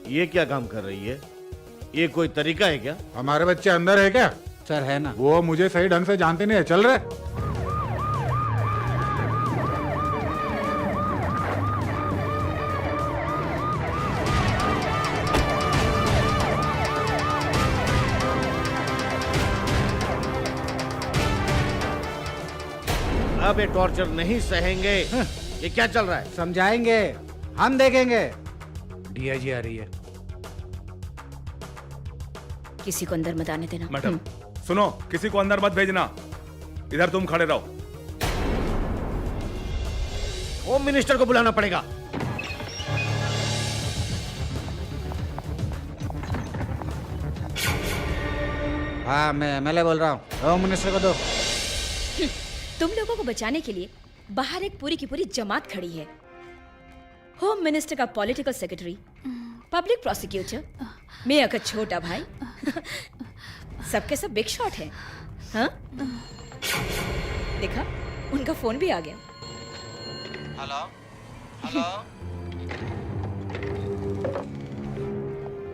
ये क्या काम कर रही है? ये कोई तरीका है क्या? हमारे बच्चे अंदर है क्या? सर है ना। वो मुझे सही ढंग से जानते नहीं है, चल रहे। अब ये टॉर्चर नहीं सहेंगे। ये क्या चल रहा है? समझाएंगे, हम देखेंगे। डीआईजी आ रही है। किसी को अंदर मत आने देना। मैडम सुनो, किसी को अंदर मत भेजना, इधर तुम खड़े रहो। होम मिनिस्टर को बुलाना पड़ेगा। हाँ, मैं एमएलए बोल रहा हूँ। होम मिनिस्टर को दो। तुम लोगों को बचाने के लिए बाहर एक पूरी की पूरी जमात खड़ी है। होम मिनिस्टर का political secretary, public prosecutor, mayor का छोटा भाई, सबके सब बिग शॉट है। हाँ? देखा, उनका फोन भी आ गया। Hello hello.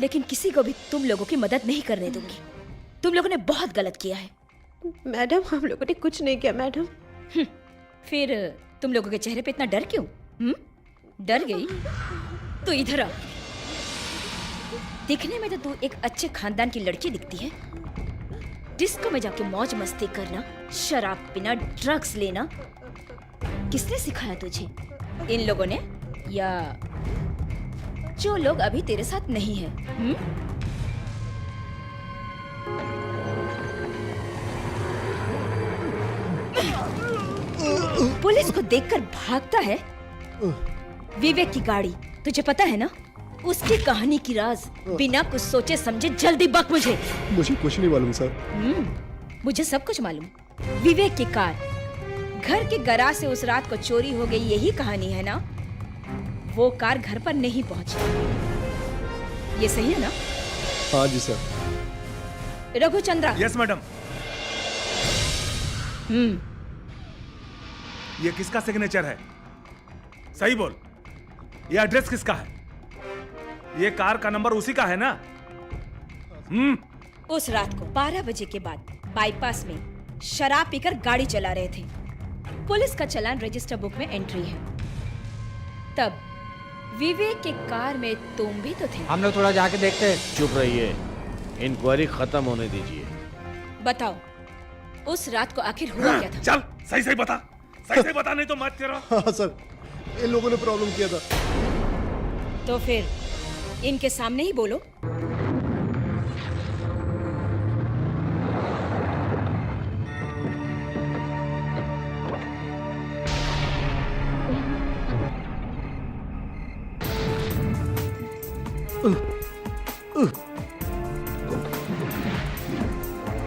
लेकिन किसी को भी तुम लोगों की मदद नहीं करने दूंगी। तुम लोगों ने बहुत गलत किया है। मैडम, हम लोगों ने कुछ नहीं किया मैडम। फिर तुम लोगों के चेहरे पे इतना डर क्यों? डर गई? तो इधर आ। दिखने में तो तू एक अच्छे खानदान की लड़की दिखती है। डिस्को में जाके मौज मस्ती करना, शराब पीना, ड्रग्स लेना किसने सिखाया तुझे? इन लोगों ने, या जो लोग अभी तेरे साथ नहीं है? पुलिस को देखकर भागता है। विवेक की गाड़ी, तुझे पता है ना? उसकी कहानी की राज बिना कुछ सोचे समझे जल्दी बक मुझे। मुझे कुछ नहीं मालूम सर। मुझे सब कुछ मालूम। विवेक की कार घर के गराज से उस रात को चोरी हो गई, यही कहानी है ना? वो कार घर पर नहीं पहुंची। ये सही है ना? हाँ जी सर। रघुचंद्रा। Yes madam. ये किसका सिग्नेचर है? सही बोल, ये एड्रेस किसका है? ये कार का नंबर उसी का है ना? उस रात को 12 बजे के बाद बाईपास में शराब पीकर गाड़ी चला रहे थे। पुलिस का चालान रजिस्टर बुक में एंट्री है। तब विवेक के कार में तुम भी तो थे। हम लोग थोड़ा जाके देखते हैं। चुप रहिए, इंक्वायरी खत्म होने दीजिए। बताओ, उस रात को आखिर हुआ क्या था? चल सही सही बता, सही सही बता, नहीं तो मत तेरा। हाँ सर, इन लोगों ने प्रॉब्लम किया था। तो फिर इनके सामने ही बोलो।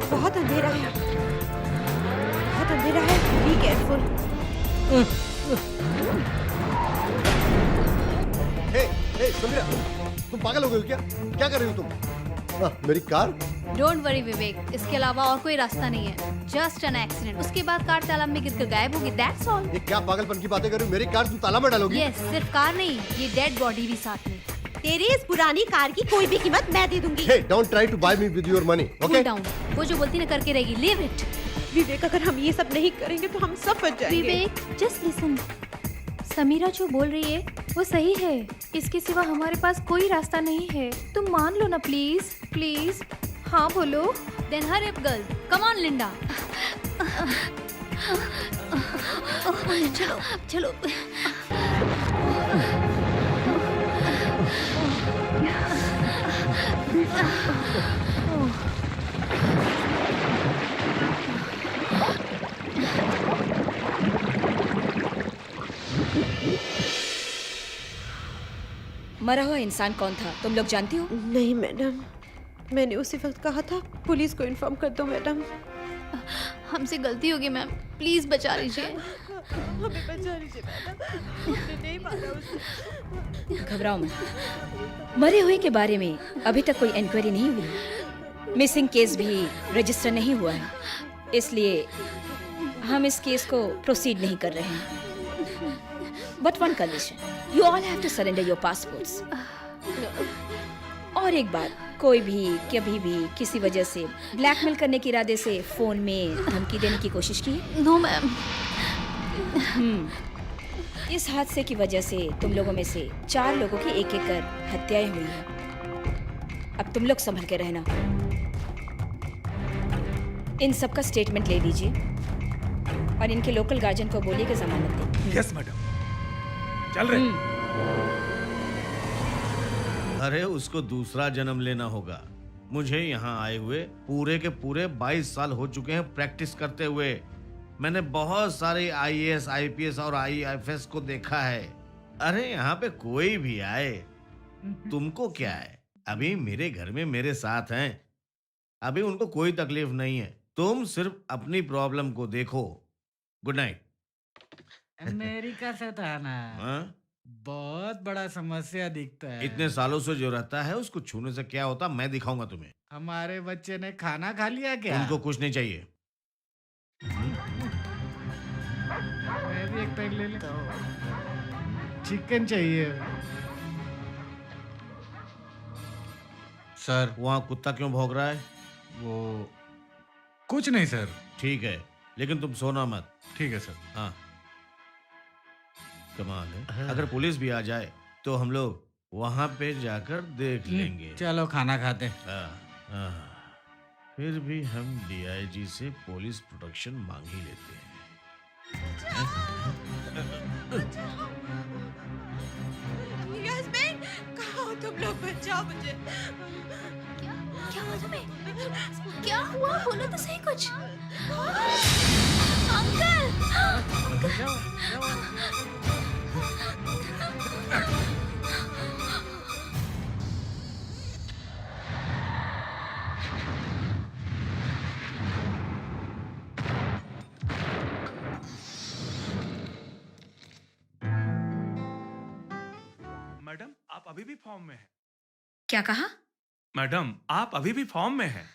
बहुत अंधेरा है, बहुत अंधेरा है। Be careful. हे समीरा, तुम पागल हो गए हो क्या? क्या कर रही हो तुम? मेरी कार? डोंट वरी विवेक, इसके अलावा और कोई रास्ता नहीं है। Just an accident. उसके बाद कार तालाब में गिरकर गायब होगी। That's all. ये क्या पागलपन की बातें कर रही हो? मेरी कार तुम ताला में डालोगी? यस, सिर्फ कार नहीं, ये डेड बॉडी भी साथ में। तेरी इस पुरानी कार की कोई भी कीमत मैं दे दूंगी। Hey, don't try to buy me with your money, okay? Cool down. वो जो बोलती ना करके रहेगी। Leave it. विवेक, अगर हम ये सब नहीं करेंगे तो हम सब बच जाएंगे। विवेक जस्ट लिसन। समीरा जो बोल रही है वो सही है। इसके सिवा हमारे पास कोई रास्ता नहीं है। तुम मान लो ना प्लीज, प्लीज। हाँ बोलो। Then hurry up girl, come on Linda. चलो चलो। मरा हुआ इंसान कौन था, तुम लोग जानती हो? नहीं मैडम, मैंने उसी वक्त कहा था पुलिस को इन्फॉर्म कर दो मैडम। हमसे गलती होगी मैम, प्लीज बचा लीजिए। हमें बचा लीजिए मैडम, हमने नहीं मारा उसे। घबराओ मत। मरे हुए के बारे में अभी तक कोई इंक्वायरी नहीं हुई। मिसिंग केस भी रजिस्टर नहीं हुआ है, इसलिए हम इस केस को प्रोसीड नहीं कर रहे हैं। But one condition, you all have to surrender your passports. और एक बात, कोई भी कभी भी किसी वजह से ब्लैकमेल करने के इरादे से फोन में धमकी देने की कोशिश की है? No ma'am. इस हादसे की वजह से तुम लोगों में से 4 लोगों की एक एक कर हत्याएं हुई हैं। अब तुम लोग संभल के रहना। इन सब का स्टेटमेंट ले लीजिए और इनके लोकल गार्जियन को बोलिए कि जमानत दें। यस मैडम, चल रहे। अरे उसको दूसरा जन्म लेना होगा। मुझे यहाँ आए हुए पूरे के पूरे 22 साल हो चुके हैं प्रैक्टिस करते हुए। मैंने बहुत सारे आईएएस, आईपीएस और आईएफएस को देखा है। अरे यहाँ पे कोई भी आए, तुमको क्या है? अभी मेरे घर में मेरे साथ हैं, अभी उनको कोई तकलीफ नहीं है। तुम सिर्फ अपनी प्रॉब्लम को देखो। Good night. अमेरिका से था ना, हाँ? बहुत बड़ा समस्या दिखता है। इतने सालों से जो रहता है उसको छूने से क्या होता, मैं दिखाऊंगा तुम्हें। हमारे बच्चे ने खाना खा लिया क्या? उनको कुछ नहीं चाहिए। मैं भी एक पैक ले लेता हूँ। चिकन चाहिए। सर वहाँ कुत्ता क्यों भौंक रहा है? वो कुछ नहीं सर। ठीक है, लेकिन तुम सोना मत। ठीक है सर। हाँ, कमाल है। अगर पुलिस भी आ जाए तो हम लोग वहां पे जाकर देख लेंगे। चलो खाना खाते हैं। हाँ, फिर भी हम डीआईजी से पुलिस प्रोटेक्शन मांग ही लेते हैं। यास्मीन, कहाँ हो तुम लोग? बचाओ मुझे। क्या हुआ तुम्हें? क्या हुआ? बोलो तो सही कुछ। अंकल! मैडम, आप अभी भी फॉर्म में हैं। क्या कहा? मैडम, आप अभी भी फॉर्म में हैं।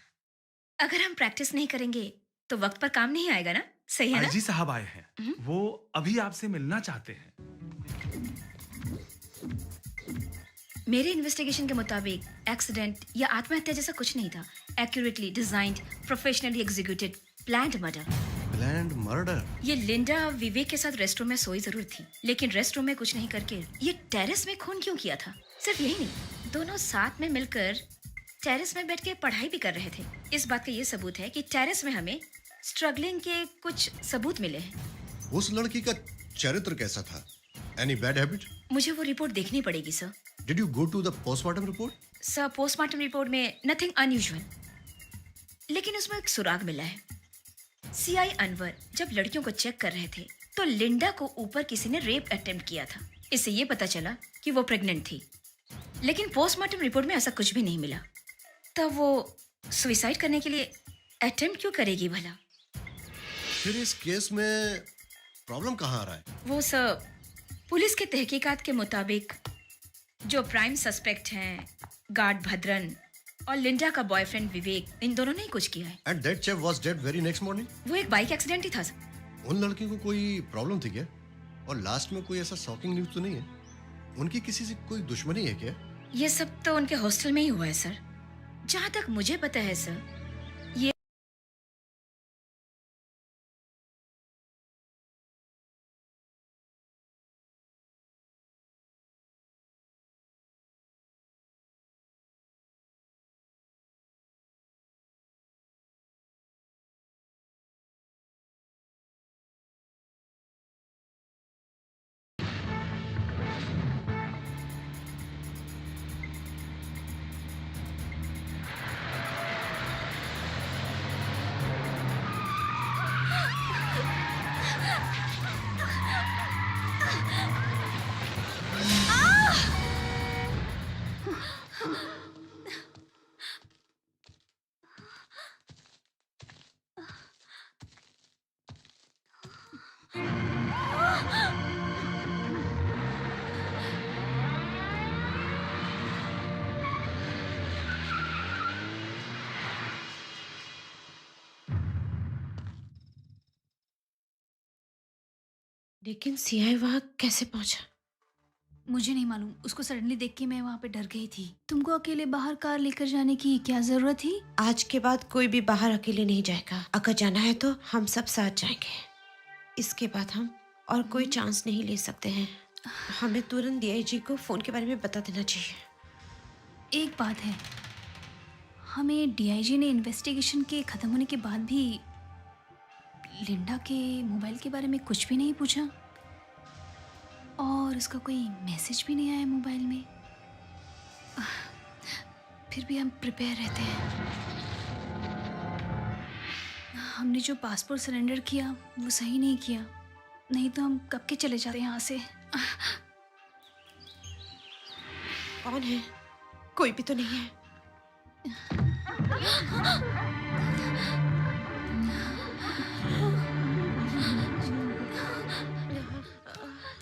अगर हम प्रैक्टिस नहीं करेंगे तो वक्त पर काम नहीं आएगा ना? सही है ना? आईजी साहब आए हैं, वो अभी आपसे मिलना चाहते हैं। मेरे इन्वेस्टिगेशन के मुताबिक एक्सीडेंट या आत्महत्या जैसा कुछ नहीं था। Accurately designed, professionally executed, planned murder. Planned murder? ये लिंडा विवेक के साथ रेस्टरूम में सोई जरूर थी, लेकिन रेस्टरूम में कुछ नहीं करके ये टेरेस में खून क्यों किया था? सिर्फ यही नहीं, दोनों साथ में मिलकर टेरेस में बैठ के पढ़ाई भी कर रहे थे। इस बात का ये सबूत है कि टेरेस में हमें स्ट्रगलिंग के कुछ सबूत मिले हैं। उस लड़की का चरित्र कैसा था? Any bad habit? मुझे वो रिपोर्ट देखनी पड़ेगी sir. Did you go to the postmortem report? Sir, postmortem report में नथिंग अनयूजुअल, लेकिन उसमें एक सुराग मिला है। सीआई अनवर जब लड़कियों को चेक कर रहे थे तो लिंडा को ऊपर किसी ने रेप अटेम्प्ट किया था। इससे ये पता चला कि वो प्रेग्नेंट थी, लेकिन पोस्टमार्टम रिपोर्ट में ऐसा कुछ भी नहीं मिला। तब वो सुसाइड करने के लिए अटेम्प्ट क्यों करेगी भला? फिर इस केस में प्रॉब्लम कहाँ आ रहा है? वो सर, पुलिस के तहकीकात के मुताबिक जो प्राइम सस्पेक्ट हैं गार्ड भद्रन और लिंडा का बॉयफ्रेंड विवेक, इन दोनों ने ही कुछ किया है। And that chap was dead very next morning? वो एक बाइक एक्सीडेंट ही था सर। उन लड़कियों को कोई प्रॉब्लम थी क्या? और लास्ट में कोई ऐसा शॉकिंग न्यूज़ तो नहीं है? उनकी किसी से कोई दुश्मनी है क्या? ये सब तो उनके हॉस्टल में ही हुआ है सर, जहाँ तक मुझे पता है सर। ये लेकिन सीआई वहां कैसे पहुंचा? मुझे नहीं मालूम, उसको सडनली देख के मैं वहाँ पे डर गई थी। तुमको अकेले बाहर कार लेकर जाने की क्या जरूरत थी? आज के बाद कोई भी बाहर अकेले नहीं जाएगा। अगर जाना है तो हम सब साथ जाएंगे। इसके बाद हम और कोई चांस नहीं ले सकते हैं। हमें तुरंत डीआईजी को फोन के बारे में बता देना चाहिए। एक बात है, हमें डीआईजी ने इन्वेस्टिगेशन के खत्म होने के बाद भी लिंडा के मोबाइल के बारे में कुछ भी नहीं पूछा और उसका कोई मैसेज भी नहीं आया मोबाइल में। फिर भी हम प्रिपेयर रहते हैं। हमने जो पासपोर्ट सरेंडर किया वो सही नहीं किया, नहीं तो हम कब के चले जाते यहाँ से। कौन है? कोई भी तो नहीं है।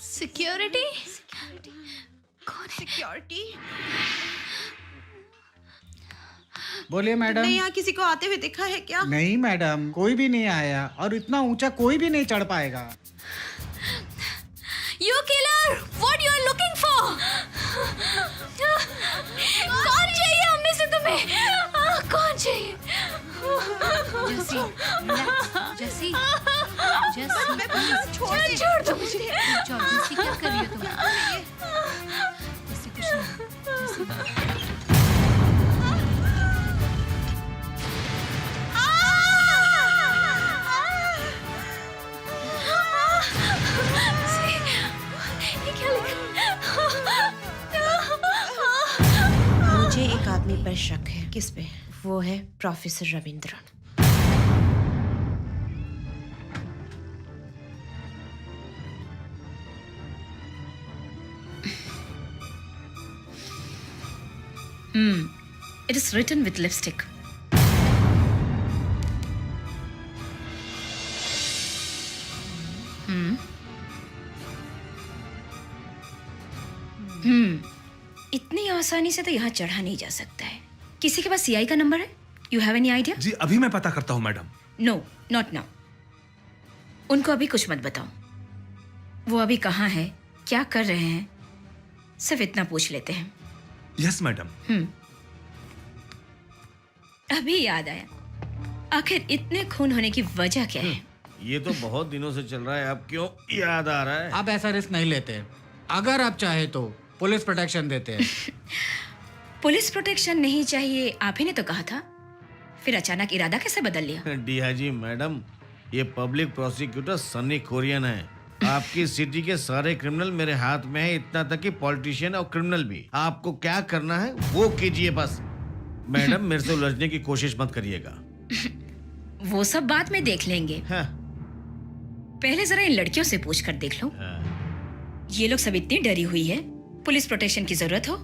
सिक्योरिटी? कौन है? सिक्योरिटी? बोलिए मैडम। तुमने यहाँ किसी को आते हुए देखा है क्या? नहीं मैडम, कोई भी नहीं आया और इतना ऊंचा कोई भी नहीं चढ़ पाएगा। You killer! What you are looking for? कौन चाहिए हम में से तुम्हें? कौन चाहिए? जैसी, जैसी, जैसी, छोड़ दो मुझे। जैसी क्या कर रही हो तुम? जैसी कुछ नहीं, जैसी। मुझे एक आदमी पर शक है। किस पे? वो है professor Ravindran. It is written with lipstick. इतनी आसानी से तो यहाँ चढ़ा नहीं जा सकता है। किसी के पास सीआई का नंबर है? You have any idea? जी अभी मैं पता करता हूँ मैडम। No, not now. उनको अभी कुछ मत बताओ। वो अभी कहाँ है, क्या कर रहे हैं, सिर्फ इतना पूछ लेते हैं। Yes madam. अभी याद आया, आखिर इतने खून होने की वजह क्या है? ये तो बहुत दिनों से चल रहा है, अब क्यों याद आ रहा है? आप ऐसा रिस्क नहीं लेते। अगर आप चाहे तो पुलिस प्रोटेक्शन देते हैं। पुलिस प्रोटेक्शन नहीं चाहिए, आप ही ने तो कहा था। फिर अचानक इरादा कैसे बदल लिया? डीआईजी मैडम, ये पब्लिक प्रोसिक्यूटर सनी कोरियन है। आपकी सिटी के सारे क्रिमिनल मेरे हाथ में है, इतना तक कि पॉलिटिशियन और क्रिमिनल भी। आपको क्या करना है वो कीजिए बस। मैडम मेरे से उलझने की कोशिश मत करिएगा। वो सब बाद में देख लेंगे। हाँ। पहले जरा इन लड़कियों से पूछ कर देख लो। ये लोग सब इतनी डरी हुई है, पुलिस प्रोटेक्शन की जरूरत हो?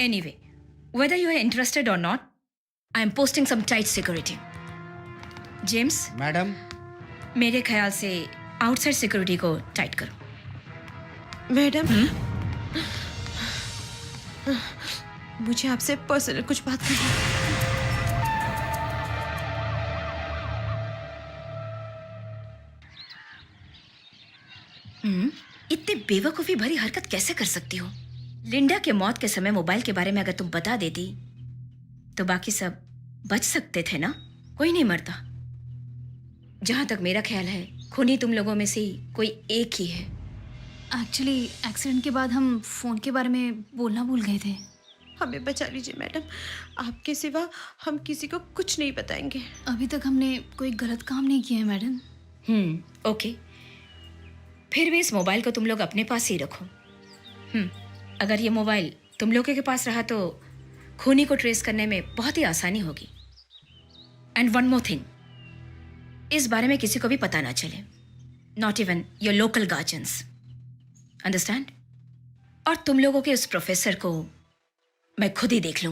Anyway, whether you are interested or not, I am posting some tight security. James, madam, मेरे ख्याल से आउटसाइड सिक्योरिटी को टाइट करो। मैडम, मुझे आपसे पर्सनल कुछ बात करनी है। इतनी बेवकूफी भरी हरकत कैसे कर सकती हो? लिंडा के मौत के समय मोबाइल के बारे में अगर तुम बता देती तो बाकी सब बच सकते थे ना? कोई नहीं मरता। जहां तक मेरा ख्याल है, खूनी तुम लोगों में से ही कोई एक ही है। एक्चुअली एक्सीडेंट के बाद हम फोन के बारे में बोलना भूल गए थे। हमें बचा लीजिए मैडम, आपके सिवा हम किसी को कुछ नहीं बताएंगे। अभी तक हमने कोई गलत काम नहीं किया है मैडम। ओके, फिर भी इस मोबाइल को तुम लोग अपने पास ही रखो। अगर ये मोबाइल तुम लोगों के पास रहा तो खूनी को ट्रेस करने में बहुत ही आसानी होगी। एंड वन मोर थिंग, इस बारे में किसी को भी पता ना चले, not even your local guardians, understand? और तुम लोगों के उस प्रोफेसर को मैं खुद ही देख लूंगी।